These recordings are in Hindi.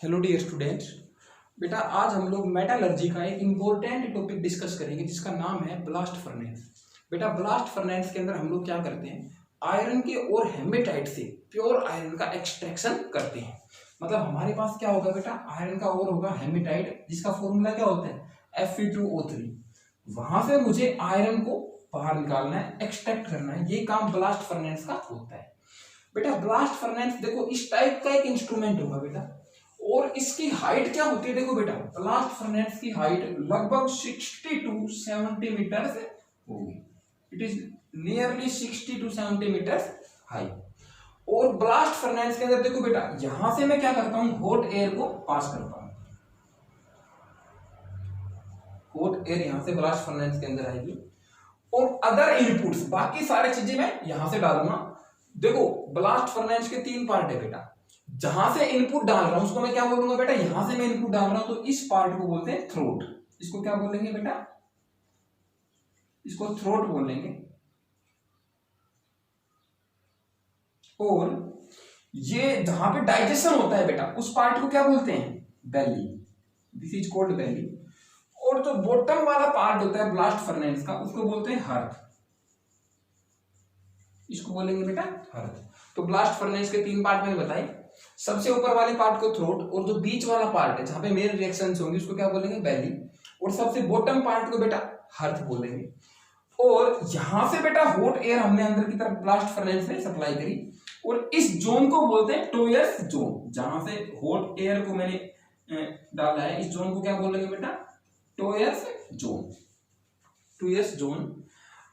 Hello dear students. बेटा आज हम लोग मेटालर्जी का एक इम्पोर्टेंट टॉपिक डिस्कस करेंगे जिसका नाम है ब्लास्ट फर्नेस। बेटा ब्लास्ट फर्नेस के अंदर हम लोग क्या करते हैं, आयरन के और हेमेटाइट से प्योर आयरन का एक्सट्रैक्शन करते हैं। मतलब हमारे पास क्या होगा बेटा, आयरन का और होगा हेमेटाइट जिसका फॉर्मूला क्या होता है Fe2O3। वहां से मुझे आयरन को बाहर निकालना है, एक्सट्रैक्ट करना है, ये काम ब्लास्ट फर्नेस का होता है। बेटा ब्लास्ट फर्नेस देखो इस टाइप का एक इंस्ट्रूमेंट होगा बेटा, और इसकी हाइट क्या होती है, देखो बेटा ब्लास्ट फर्नेस की हाइट लगभग 60 to 70 मीटर से होगी। It is nearly 60 to 70 meter high. और ब्लास्ट फर्नेस के अंदर देखो बेटा, यहां से मैं क्या करता हूं, हॉट एयर को पास करता हूं। हॉट एयर यहां से ब्लास्ट फर्नेस के अंदर आएगी और अदर इनपुट्स बाकी सारी चीजें मैं यहां से डालूंगा। देखो ब्लास्ट फर्नेस के तीन पार्ट है बेटा, जहां से इनपुट डाल रहा हूं उसको मैं क्या बोलूंगा बेटा, यहां से मैं इनपुट डाल रहा हूं तो इस पार्ट को बोलते हैं थ्रोट। इसको क्या बोलेंगे बेटा, इसको थ्रोट बोलेंगे। और ये जहां पे डाइजेशन होता है बेटा उस पार्ट को क्या बोलते हैं, बेली। दिस इज कॉल्ड बेली। और जो बॉटम वाला पार्ट होता है ब्लास्ट फर्नेस का उसको बोलते हैं हर्थ। इसको बोलेंगे बेटा हर्थ। तो ब्लास्ट फर्नेस के तीन पार्ट मैंने बताए, सबसे ऊपर वाले पार्ट को थ्रोट, और जो बीच वाला पार्ट है जहां पे मेन रिएक्शंस होंगी उसको क्या बोलेंगे, बेली। और सबसे बॉटम पार्ट को बेटा हर्थ बोलेंगे। और यहां से बेटा हॉट एयर हमने अंदर की तरफ ब्लास्ट फर्नेस में सप्लाई करी, और इस जोन को बोलते हैं टोयर्स जोन। जहां से हॉट एयर को मैंने डाला है, इस जोन को क्या बोलेंगे बेटा, टोयर्स जोन। टोयर्स जोन।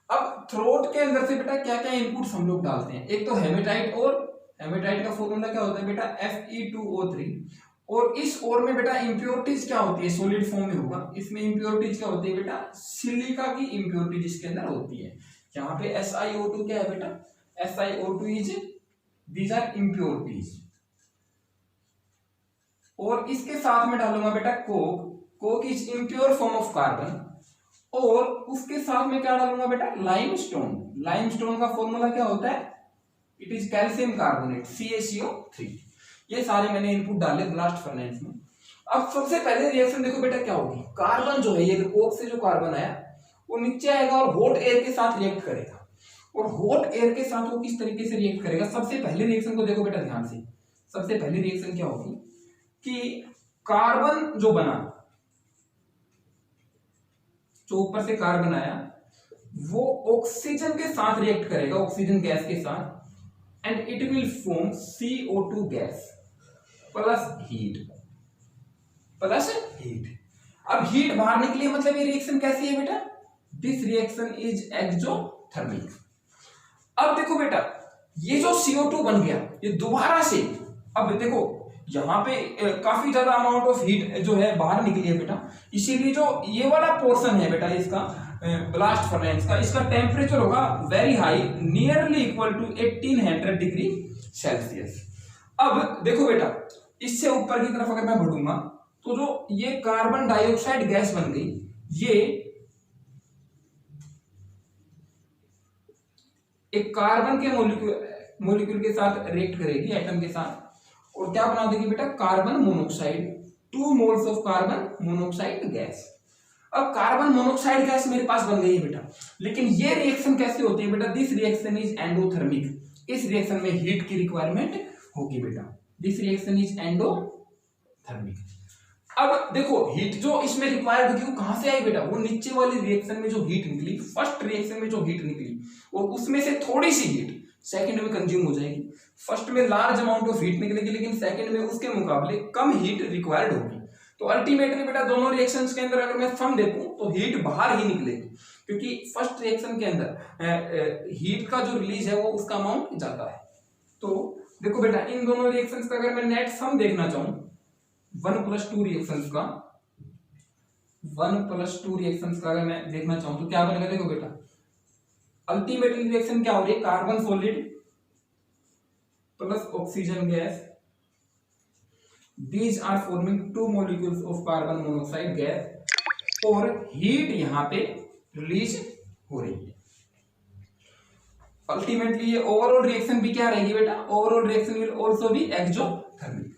अब थ्रोट के अंदर से बेटा क्या क्या इनपुट्स हम लोग डालते हैं, एक तो हेमेटाइट, और हेमेटाइट का फॉर्मूला क्या होता है बेटा Fe2O3। और इस ओर में बेटा इंप्योरिटीज क्या होती है, सॉलिड फॉर्म में होगा। इसमें इंप्योरिटीज क्या होती है बेटा, सिलिका की इंप्योरिटी जिसके अंदर होती है। यहाँ पे SiO2 क्या है बेटा, SiO2 is, these are impurities. और इसके साथ में डालूंगा बेटा Coke. Coke is impure form of carbon. और उसके साथ में क्या डालूंगा बेटा, लाइमस्टोन। लाइमस्टोन का फॉर्मूला क्या होता है, it is calcium carbonate CaCO3। ये सारे मैंने इनपुट डाले ब्लास्ट फर्नेस में। अब सबसे पहले रिएक्शन देखो बेटा क्या होगी, कार्बन जो है ये कोक से जो कार्बन आया वो नीचे आएगा और हॉट एयर के साथ रिएक्ट करेगा। और हॉट एयर के साथ वो किस तरीके से रिएक्ट करेगा, सबसे पहले रिएक्शन को देखो बेटा ध्यान से। सबसे पहली रिएक्शन क्या होगी कि कार्बन जो बना, जो ऊपर से कार्बन आया वो ऑक्सीजन के साथ रिएक्ट करेगा, ऑक्सीजन गैस के साथ, and it will form CO2 gas plus heat। अब हीट बाहर निकली, मतलब ये रिएक्शन कैसी है बेटा, दिस रिएक्शन इज एक्सोथर्मिक। अब देखो बेटा ये जो CO2 बन गया ये दोबारा से, अब देखो यहाँ पे काफी ज्यादा अमाउंट ऑफ हीट जो है बाहर निकली है बेटा, इसीलिए जो ये वाला पोर्शन है बेटा इसका ब्लास्ट फर्नेस का, इसका टेम्परेचर होगा very high, nearly equal to 1800 degree celsius. अब देखो बेटा इससे ऊपर की तरफ अगर मैं बढ़ूंगा तो जो ये कार्बन डाइऑक्साइड गैस बन गई, ये एक कार्बन के मोलिक्यूल के साथ रिएक्ट करेगी, एटम के साथ, और क्या बना देगी बेटा, carbon monoxide, 2 moles of carbon monoxide gas. अब कार्बन मोनोऑक्साइड गैस मेरे पास बन गई है बेटा, लेकिन ये रिएक्शन कैसे होती है बेटा, दिस रिएक्शन इज एंडोथर्मिक। इस रिएक्शन में हीट की रिक्वायरमेंट होगी बेटा, दिस रिएक्शन इज एंडोथर्मिक। अब देखो हीट जो इसमें रिक्वायर्ड होगी वो कहां से आई बेटा, वो नीचे वाली रिएक्शन में जो हीट निकली, फर्स्ट रिएक्शन में जो हीट निकली, और उसमें से थोड़ी सी हीट सेकंड में कंज्यूम हो जाएगी। फर्स्ट में लार्ज अमाउंट ऑफ हीट निकलेगी, लेकिन सेकंड में उसके मुकाबले कम हीट रिक्वायर्ड होगी। तो अल्टीमेटली बेटा दोनों रिएक्शंस के अंदर अगर मैं सम देखूं तो हीट बाहर ही निकलेगी, क्योंकि फर्स्ट रिएक्शन के अंदर हीट का जो रिलीज है वो उसका अमाउंट ज्यादा है। तो देखो बेटा इन दोनों रिएक्शंस का अगर मैं नेट सम देखना चाहूं 1+2 रिएक्शंस का, 1+2 रिएक्शंस का अगर मैं देखना चाहूं तो क्या बनेगा, देखो बेटा अल्टीमेटली रिएक्शन क्या हो रही है, carbon solid plus oxygen gas, these are forming 2 molecules of carbon monoxide gas, और हीट यहां पे रिलीज हो रही है। अल्टीमेटली ये ओवरऑल रिएक्शन भी क्या रहेगी बेटा, overall reaction will also be exothermic.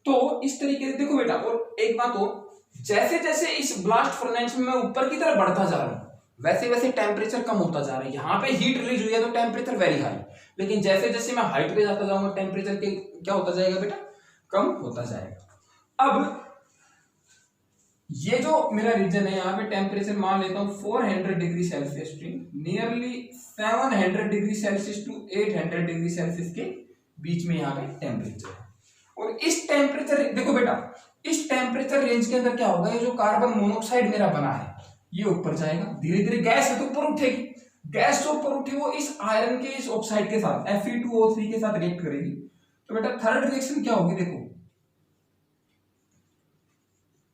तो इस तरीके से देखो बेटा, और एक बात हो, जैसे जैसे इस ब्लास्ट फर्नेस में मैं ऊपर की तरफ बढ़ता जा रहा हूं वैसे वैसे टेम्परेचर कम होता जा रहा है। यहाँ पे हीट रिलीज हुई है तो टेम्परेचर वेरी हाई, लेकिन जैसे जैसे मैं हाइट पे जाता जाऊंगा टेम्परेचर के क्या होता जाएगा बेटा, कम होता जाएगा। अब ये जो मेरा रीजन है, यहाँ पे टेम्परेचर मान लेता हूँ 400 degree celsius to nearly 700 degree celsius to 800 degree celsius के बीच में यहाँ पे टेम्परेचर है। और इस टेम्परेचर, देखो बेटा, इस टेम्परेचर रेंज के अंदर क्या होगा, ये जो कार्बन मोनोऑक्साइड मेरा बना है ये ऊपर जाएगा, धीरे धीरे गैस है तो ऊपर उठेगी, गैस जो ऊपर उठी वो इस आयरन के इस ऑक्साइड के साथ Fe2O3 के साथ रिएक्ट करेगी। तो बेटा थर्ड रिएक्शन क्या होगी, देखो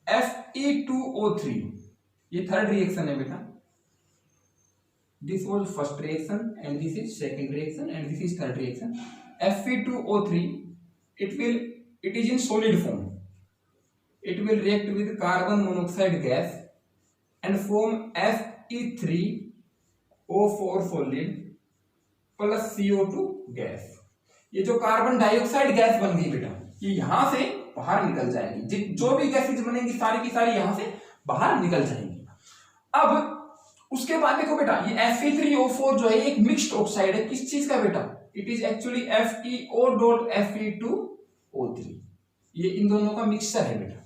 Fe2O3, ये थर्ड रिएक्शन है बेटा। This was first reaction and this is second reaction and this is third reaction. Fe2O3 it is in solid form, it will react with carbon monoxide gas and form Fe3O4 solid plus CO2 gas. ये जो कार्बन डाइऑक्साइड गैस बन गई बेटा, ये यहां से बाहर निकल जाएगी, जो भी गैसेज बनेंगी सारी की सारी यहां से बाहर निकल जाएंगी। अब उसके बाद देखो बेटा, ये Fe3O4 जो है एक मिक्स्ड ऑक्साइड है, किस चीज का बेटा, इट इज एक्चुअली FeO.Fe2O3, ये इन दोनों का मिक्सचर है बेटा।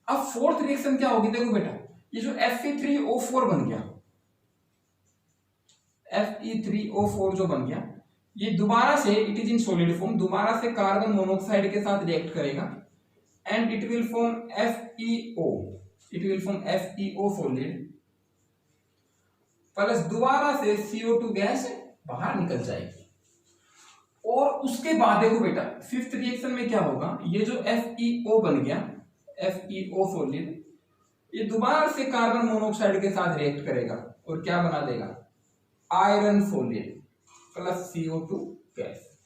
अब फोर्थ रिएक्शन क्या होगी, देखो बेटा, ये जो Fe3O4 बन गया, Fe3O4 जो बन गया, ये दोबारा से it is in solid form, दोबारा से कार्बन मोनोऑक्साइड के साथ रिएक्ट करेगा and it will form FeO, it will form FeO solid plus दोबारा से CO2 गैस बाहर निकल जाएगी। और उसके बाद देखो बेटा फिफ्थ रिएक्शन में क्या होगा, ये जो FeO बन गया, FeO सॉलिड, ये दोबारा से कार्बन मोनोऑक्साइड के साथ रिएक्ट करेगा और क्या बना देगा, iron solid plus CO2 gas.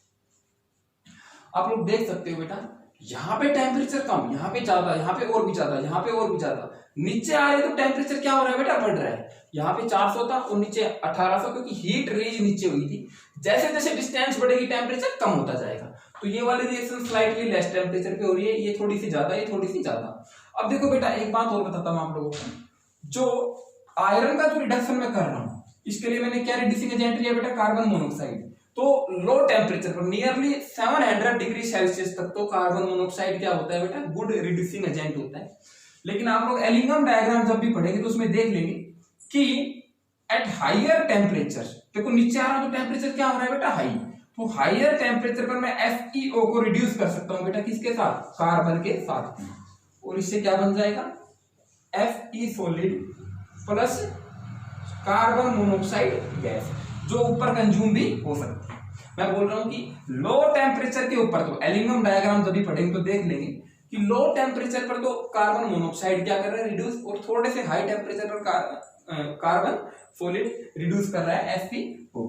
आप लोग देख सकते हो बेटा, यहाँ पे टेम्परेचर कम, यहाँ पे ज्यादा, यहाँ पे और भी ज्यादा, यहाँ पे और भी ज्यादा, नीचे आ रहे तो टेम्परेचर क्या हो रहा है बेटा, बढ़ रहा है। यहाँ पे 400 था और नीचे 1800, क्योंकि हीट रिलीज नीचे हुई थी। जैसे जैसे डिस्टेंस बढ़ेगी टेम्परेचर कम होता जाएगा। तो ये वाली रिएक्शन स्लाइटली लेस टेम्परेचर पे हो रही है, ये थोड़ी सी ज्यादा, ये थोड़ी सी ज्यादा। अब देखो बेटा एक बात और बताता हूँ आप लोगों को, जो आयरन का जो रिडक्शन मैं कर रहा हूँ इसके लिए मैंने क्या रिड्यूसिंग एजेंट लिया बेटा, कार्बन मोनोऑक्साइड। तो लो टेम्परेचर पर नियरली 700 डिग्री सेल्सियस तक तो कार्बन मोनोऑक्साइड क्या होता है बेटा, गुड रिड्यूसिंग एजेंट होता है। लेकिन आप लोग एलिंगम डायग्राम जब भी पढ़ेंगे तो उसमें देख लेंगे कि एट हाइयर टेम्परेचर, देखो नीचे आ रहा तो टेम्परेचर क्या हो रहा है बेटा, हाई, तो हाइयर टेम्परेचर पर मैं FeO को रिड्यूस कर सकता हूं बेटा, किसके साथ, कार्बन के साथ, और इससे क्या बन जाएगा, Fe solid plus carbon monoxide gas, जो ऊपर कंज्यूम भी हो सकती है। मैं बोल रहा हूं कि लो टेम्परेचर के ऊपर, तो एलिंगम डायग्राम जब भी पढ़ेंगे तो देख लेंगे कि लो टेम्परेचर पर तो कार्बन मोनोऑक्साइड क्या कर रहा है, रिड्यूस, और थोड़े से हाई टेम्परेचर पर कार्बन सॉलिड रिड्यूस कर रहा है FeO को।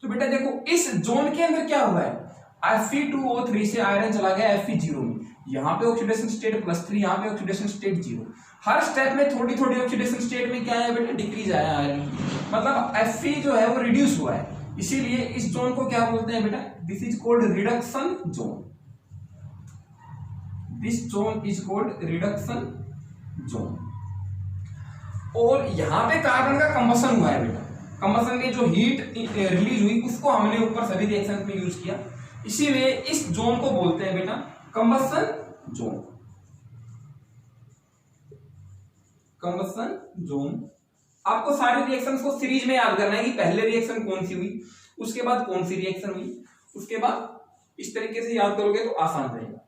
तो बेटा देखो इस जोन के अंदर क्या हुआ है, Fe2O3 से आयरन चला गया Fe0 में, यहाँ पे ऑक्सीडेशन स्टेट +3, यहाँ पे ऑक्सीडेशन स्टेट 0। हर स्टेप में थोड़ी थोड़ी ऑक्सीडेशन स्टेट में क्या है बेटा, डिक्रीज आया आयरन, मतलब Fe जो है वो रिड्यूस हुआ है। इसीलिए इस जोन को क्या बोलते हैं बेटा, this is called reduction zone, this zone is called reduction zone. और यहाँ पे कार्बन का कंबशन हुआ है बेटा, कंबशन में जो हीट रिलीज हुई उसको हमने ऊपर सभी रिएक्शन में यूज किया, इसीलिए इस जोन को बोलते हैं बेटा कंबशन जोन, कंबशन जोन। आपको सारे रिएक्शंस को सीरीज में याद करना है कि पहले रिएक्शन कौन सी हुई, उसके बाद कौन सी रिएक्शन हुई, उसके बाद इस तरीके से याद करोगे तो आसान रहेगा।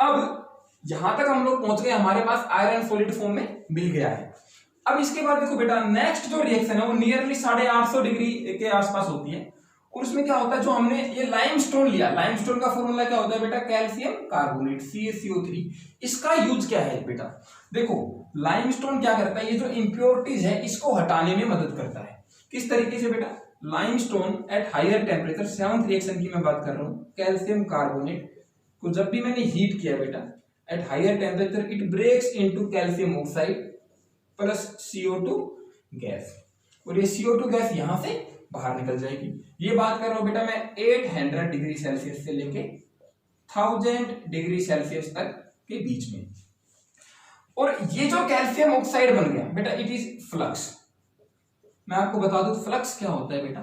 अब यहां तक हम लोग पहुंच गए, हमारे पास आयरन सॉलिड फॉर्म में मिल गया है। अब इसके बाद देखो बेटा नेक्स्ट जो रिएक्शन है वो नियरली 850 डिग्री के आसपास होती है, और उसमें क्या होता है, जो हमने ये लाइमस्टोन लिया, लाइमस्टोन का फॉर्मूला क्या होता है बेटा, कैल्शियम कार्बोनेट CaCO3। इसका यूज क्या है बेटा, देखो लाइमस्टोन क्या करता है, ये जो इंप्योरिटीज है इसको हटाने में मदद करता है। किस तरीके से बेटा, limestone at higher temperature, seventh reaction की मैं बात कर रहा हूँ, कैल्शियम कार्बोनेट को जब भी मैंने हीट किया बेटा at higher temperature it breaks into calcium oxide plus CO2 gas, और ये CO2 गैस यहां से बाहर निकल जाएगी। ये बात कर रहा हूं बेटा मैं 800 डिग्री सेल्सियस से लेके 1000 डिग्री सेल्सियस तक के बीच में। और ये जो कैल्शियम ऑक्साइड बन गया बेटा, इट इज फ्लक्स। मैं आपको बता दूं फ्लक्स क्या होता है बेटा।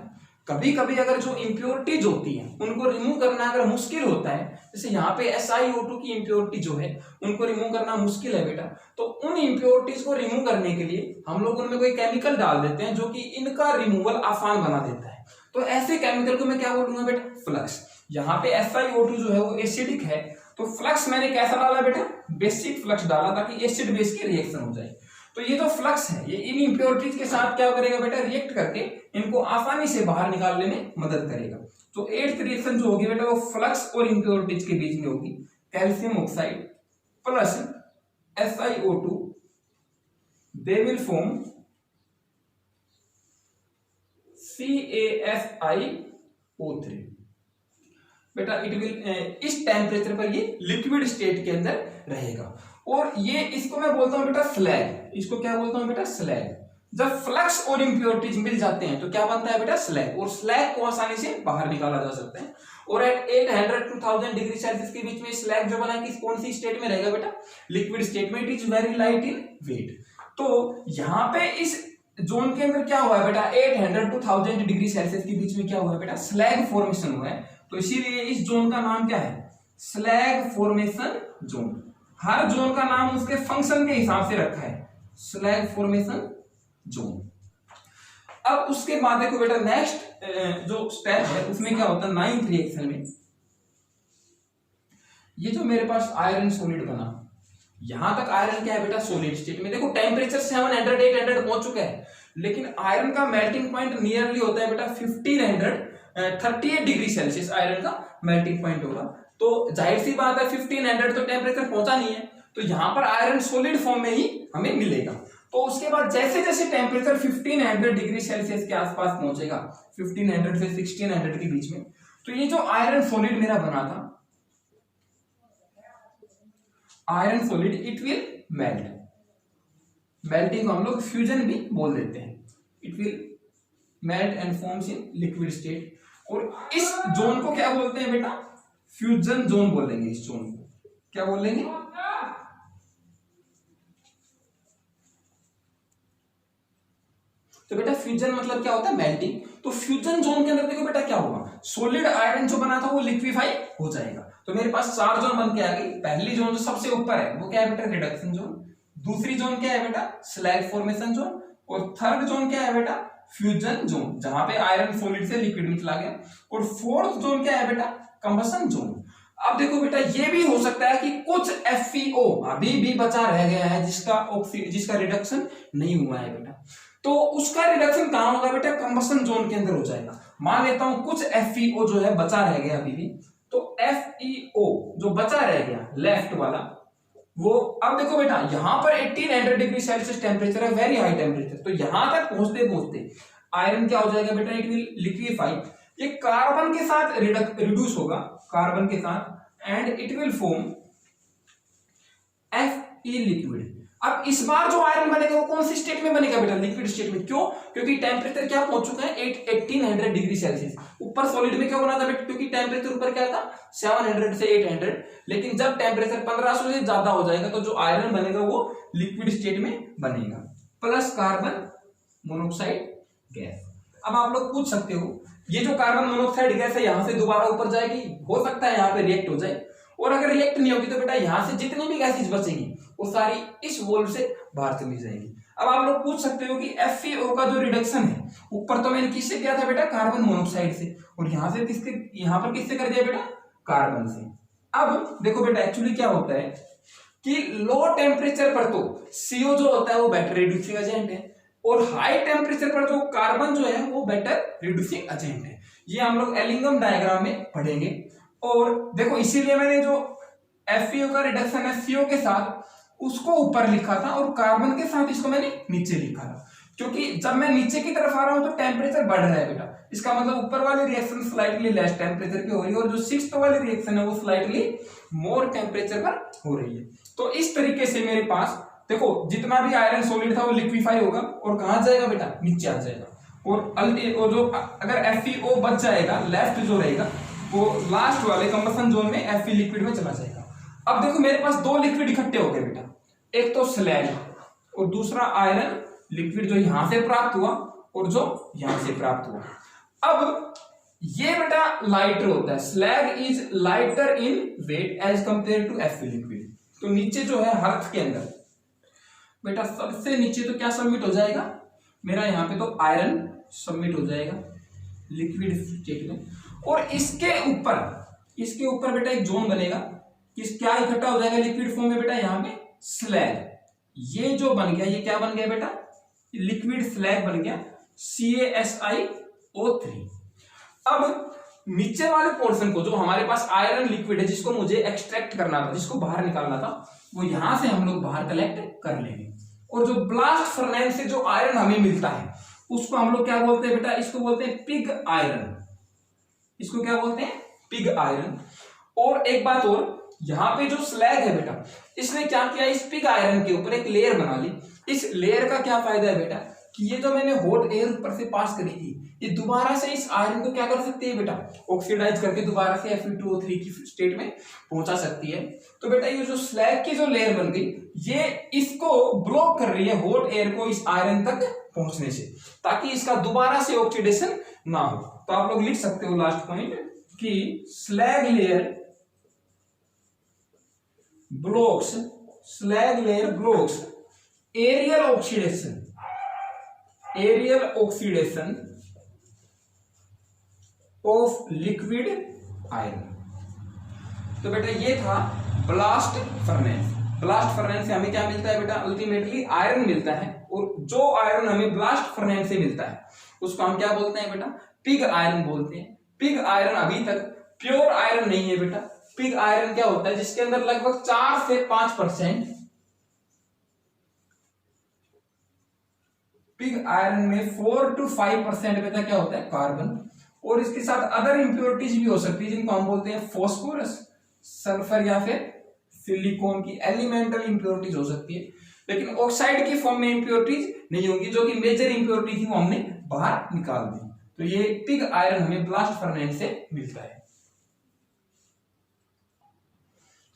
कभी कभी अगर जो इंप्योरिटीज होती है उनको रिमूव करना अगर मुश्किल होता है, जैसे यहाँ पे SiO2 की इंप्योरिटी जो है उनको रिमूव करना मुश्किल है बेटा, तो उन इंप्योरिटीज को रिमूव करने के लिए हम लोग उनमें कोई केमिकल डाल देते हैं जो कि इनका रिमूवल आसान बना देता है। तो ऐसे केमिकल को मैं क्या बोलूंगा बेटा, फ्लक्स। यहाँ पे SiO2 जो है वो एसिडिक है, तो फ्लक्स मैंने कैसा डाला बेटा, बेसिक फ्लक्स डाला ताकि एसिड बेस की रिएक्शन हो जाए। तो ये जो फ्लक्स है ये इन इंप्योरिटीज के साथ क्या करेगा बेटा, रिएक्ट करके इनको आसानी से बाहर निकालने में मदद करेगा। तो 8th रिएक्शन जो होगी बेटा वो फ्लक्स और इंप्योरिटीज के बीच में होगी। Calcium oxide plus SiO2 they will form CaSiO3 बेटा। इट विल इस टेम्परेचर पर ये लिक्विड स्टेट के अंदर रहेगा। और ये इसको मैं बोलता हूं बेटा स्लैग। इसको क्या बोलता हूं बेटा, स्लैग। जब फ्लक्स और इंप्योरिटीज मिल जाते हैं तो क्या बनता है बेटा, स्लैग। और स्लैग को आसानी से बाहर निकाला जा सकता है। और एट 800 to 1000 डिग्री सेल्सियस के बीच में स्लैग जो बना है कौन सी स्टेट में रहेगा बेटा, लिक्विड स्टेट में। It is very light in weight. तो यहाँ पे इस जोन के अंदर क्या हुआ है बेटा, 800 to 1000 डिग्री सेल्सियस के बीच में क्या हुआ है बेटा, स्लैग फॉर्मेशन हुआ है। तो इसीलिए इस जोन का नाम क्या है, स्लैग फॉर्मेशन जोन। हर जोन का नाम उसके फंक्शन के हिसाब से रखा है, स्लैग फॉर्मेशन जोन। अब उसके बाद देखो बेटा नेक्स्ट जो स्टेप है उसमें क्या होता है, 9th रिएक्शन में ये जो मेरे पास आयरन सॉलिड बना, यहां तक आयरन क्या है बेटा, सॉलिड स्टेट में। देखो टेम्परेचर 700 800 पहुंच चुका है, लेकिन आयरन का मेल्टिंग पॉइंट नियरली होता है बेटा 1538 डिग्री सेल्सियस आयरन का मेल्टिंग पॉइंट होगा। तो जाहिर सी बात है 1500 तो टेम्परेचर पहुंचा नहीं है, तो यहां पर आयरन सॉलिड फॉर्म में ही हमें मिलेगा। तो उसके बाद जैसे जैसे टेम्परेचर 1500 डिग्री सेल्सियस के आसपास पहुंचेगा, 1500 से 1600 के बीच में, तो ये जो आयरन सॉलिड मेरा बना था, iron solid it will melt. Melting को हम लोग फ्यूजन भी बोल देते हैं। It will melt and forms in liquid state. और इस जोन को क्या बोलते हैं बेटा, फ्यूजन जोन बोलेंगे। इस जोन को क्या बोलेंगे, तो बेटा फ्यूजन मतलब क्या होता है, मेल्टिंग। तो फ्यूजन जोन के अंदर देखो बेटा क्या होगा, सॉलिड आयरन जो बना था वो लिक्विफाई हो जाएगा। तो मेरे पास 4 जोन बन के आ गई। पहली जोन जो सबसे ऊपर है वो क्या है बेटा, रिडक्शन जोन। दूसरी जोन क्या है बेटा, स्लैग फॉर्मेशन जोन। और थर्ड जोन क्या है बेटा, फ्यूजन जोन, जहां पे आयरन सॉलिड से लिक्विड में चला गया। और फोर्थ जोन क्या है बेटा, कंबशन जोन। अब देखो बेटा ये भी हो सकता है कि कुछ FeO अभी भी बचा रह गया है जिसका रिडक्शन नहीं हुआ है बेटा, तो उसका रिडक्शन कहां होगा बेटा, कंबशन जोन के अंदर हो जाएगा। मान लेता हूं कुछ FeO जो है बचा रह गया अभी भी, तो FeO जो बचा रह गया लेफ्ट वाला वो, अब देखो बेटा यहां पर 1800 डिग्री सेल्सियस टेम्परेचर है, वेरी हाई टेम्परेचर। तो यहां तक पहुंचते पहुंचते आयरन क्या हो जाएगा बेटा, इट विल लिक्विफाई। ये कार्बन के साथ रिड्यूस होगा, कार्बन के साथ, and it will form Fe liquid. अब इस बार जो आयरन बनेगा वो कौन सी स्टेट में बनेगा बेटा, लिक्विड स्टेट में। क्यों, क्योंकि टेम्परेचर क्या पहुंच चुका है 1800 डिग्री सेल्सियस। ऊपर सॉलिड में क्या बना था बेटा, क्योंकि टेम्परेचर ऊपर क्या था 700 से 800, लेकिन जब टेम्परेचर 1500 से ज्यादा हो जाएगा तो जो आयरन बनेगा वो लिक्विड स्टेट में बनेगा, प्लस कार्बन मोनोऑक्साइड गैस। अब आप लोग पूछ सकते हो ये जो कार्बन मोनोऑक्साइड गैस है यहां से दोबारा ऊपर जाएगी, हो सकता है यहाँ पे रिएक्ट हो जाए, और अगर रिएक्ट नहीं होगी तो बेटा यहां से जितनी भी गैसेज बचेगी वो सारी इस वॉल्व से बाहर चली जाएगी। अब आप लोग पूछ सकते हो कि FeO का जो रिडक्शन है ऊपर तो मैंने किससे किया था बेटा, कार्बन मोनोऑक्साइड से, और यहां से किसके, यहां पर किससे कर दिया बेटा, कार्बन से। अब देखो बेटा एक्चुअली क्या होता है कि लो टेम्परेचर पर तो CO जो होता है वो बेटर रिड्यूसिंग एजेंट है, और हाई टेम्परेचर पर जो कार्बन जो है वो बेटर रिड्यूसिंग एजेंट है। ये हम लोग एलिंगम डायग्राम में पढ़ेंगे। और देखो इसीलिए मैंने जो FeO का रिडक्शन है CO के साथ उसको ऊपर लिखा था और कार्बन के साथ इसको मैंने नीचे लिखा था, क्योंकि जब मैं नीचे की तरफ आ रहा हूं तो टेम्परेचर बढ़ रहा है बेटा, इसका मतलब ऊपर वाली रिएक्शन स्लाइटली लेस टेम्परेचर पे हो रही है, और जो 6th वाली रिएक्शन है वो स्लाइटली मोर टेम्परेचर पर हो रही है। तो इस तरीके से मेरे पास देखो जितना भी आयरन सॉलिड था वो लिक्विफाई होगा और कहां जाएगा बेटा, नीचे आ जाएगा। और जो अगर FeO बच जाएगा लेफ्ट जो रहेगा वो लास्ट वाले कंबशन जोन में Fe लिक्विड में चला जाएगा। अब देखो मेरे पास दो लिक्विड इकट्ठे हो गए बेटा, एक तो स्लैग और दूसरा आयरन लिक्विड जो यहां से प्राप्त हुआ और जो यहां से प्राप्त हुआ। अब ये बेटा लाइटर होता है, slag is lighter in weight as compared to Fe liquid. तो नीचे जो है हर्थ के अंदर बेटा सबसे नीचे तो क्या सबमिट हो जाएगा मेरा, यहाँ पे तो आयरन सबमिट हो जाएगा लिक्विड स्टेट में, और इसके ऊपर बेटा एक जोन बनेगा, क्या इकट्ठा हो जाएगा लिक्विड फॉर्म में बेटा, यहाँ पे स्लैग। ये जो बन गया ये क्या बन गया बेटा, लिक्विड स्लैग बन गया CaSiO3। अब नीचे वाले पोर्शन को जो हमारे पास आयरन लिक्विड है जिसको मुझे एक्सट्रैक्ट करना था, जिसको बाहर निकालना था, वो यहां से हम लोग बाहर कलेक्ट कर लेंगे। और जो ब्लास्ट फर्नेस से जो आयरन हमें मिलता है उसको हम लोग क्या बोलते हैं बेटा, इसको बोलते हैं पिग आयरन। इसको क्या बोलते हैं, पिग आयरन। और एक बात और, यहाँ पे जो स्लैग है बेटा इसने क्या किया, इस पिग आयरन के ऊपर एक लेयर बना ली। इस लेयर का क्या फायदा है बेटा कि ये जो मैंने हॉट एयर ऊपर से पास करी थी, ये दोबारा से इस आयरन को क्या कर सकती है बेटा, ऑक्सीडाइज करके दोबारा से Fe2O3 की स्टेट में पहुंचा सकती है। तो बेटा ये जो स्लैग की जो लेयर बन गई ये इसको ब्लॉक कर रही है हॉट एयर को इस आयरन तक पहुंचने से, ताकि इसका दोबारा से ऑक्सीडेशन ना हो। तो आप लोग लिख सकते हो लास्ट पॉइंट कि slag layer blocks aerial oxidation of liquid iron. तो बेटा ये था ब्लास्ट फर्नेस। ब्लास्ट फर्नेस से हमें क्या मिलता है बेटा, अल्टीमेटली आयरन मिलता है, और जो आयरन हमें ब्लास्ट फर्नेस से मिलता है उसको हम क्या बोलते हैं बेटा, पिग आयरन बोलते हैं। पिग आयरन अभी तक प्योर आयरन नहीं है बेटा। पिग आयरन क्या होता है, जिसके अंदर लगभग 4 से 5%, पिग आयरन में 4 to 5% बेटा क्या होता है, कार्बन, और इसके साथ अदर इंप्योरिटीज भी हो सकती है जिनको हम बोलते हैं फॉस्फोरस, सल्फर या फिर सिलिकॉन की एलिमेंटल इंप्योरिटीज हो सकती है। लेकिन ऑक्साइड की फॉर्म में इंप्योरिटीज नहीं होगी, जो कि मेजर इंप्योरिटी थी वो हमने बाहर निकाल दी। तो ये पिग आयरन हमें ब्लास्ट फर्नेस से मिलता है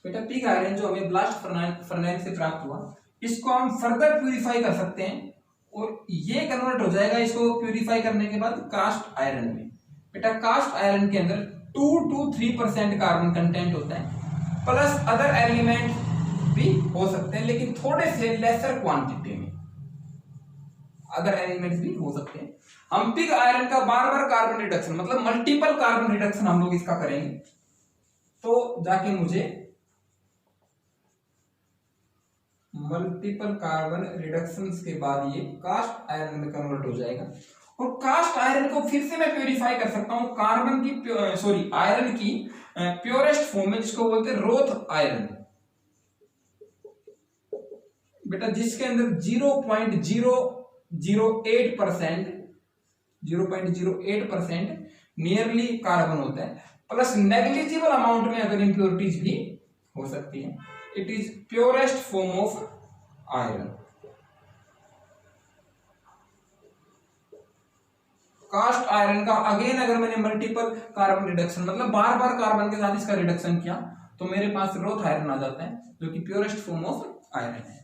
बेटा। पिग आयरन जो हमें ब्लास्ट फर्नेस से प्राप्त हुआ, इसको हम फर्दर प्यूरिफाई कर सकते हैं और ये कन्वर्ट हो जाएगा इसको प्यूरिफाई करने के बाद कास्ट आयरन में। बेटा कास्ट आयरन के अंदर 2 to 3% कार्बन कंटेंट होता है, प्लस अदर एलिमेंट भी हो सकते हैं लेकिन थोड़े से लेसर क्वांटिटी में अदर एलिमेंट्स भी हो सकते हैं। हम पिग आयरन का बार बार कार्बन रिडक्शन, मतलब मल्टीपल कार्बन रिडक्शन हम लोग इसका करेंगे, तो जाके मुझे मल्टीपल कार्बन रिडक्शंस के बाद ये कास्ट आयरन में कन्वर्ट हो जाएगा। और कास्ट आयरन को फिर से मैं प्योरीफाई कर सकता हूं आयरन की प्योरेस्ट फॉर्म में, जिसको बोलते हैं रोथ आयरन बेटा, जिसके अंदर 0.008% नियरली कार्बन होता है, प्लस नेग्लिजिबल अमाउंट में अगर इंप्योरिटीज भी हो सकती है। It is purest form of iron. Cast iron का अगेन अगर मैंने मल्टीपल कार्बन रिडक्शन, मतलब बार बार कार्बन के साथ इसका रिडक्शन किया, तो मेरे पास रोथ आयरन आ जाता है, जो कि प्योरेस्ट फॉर्म ऑफ आयरन है।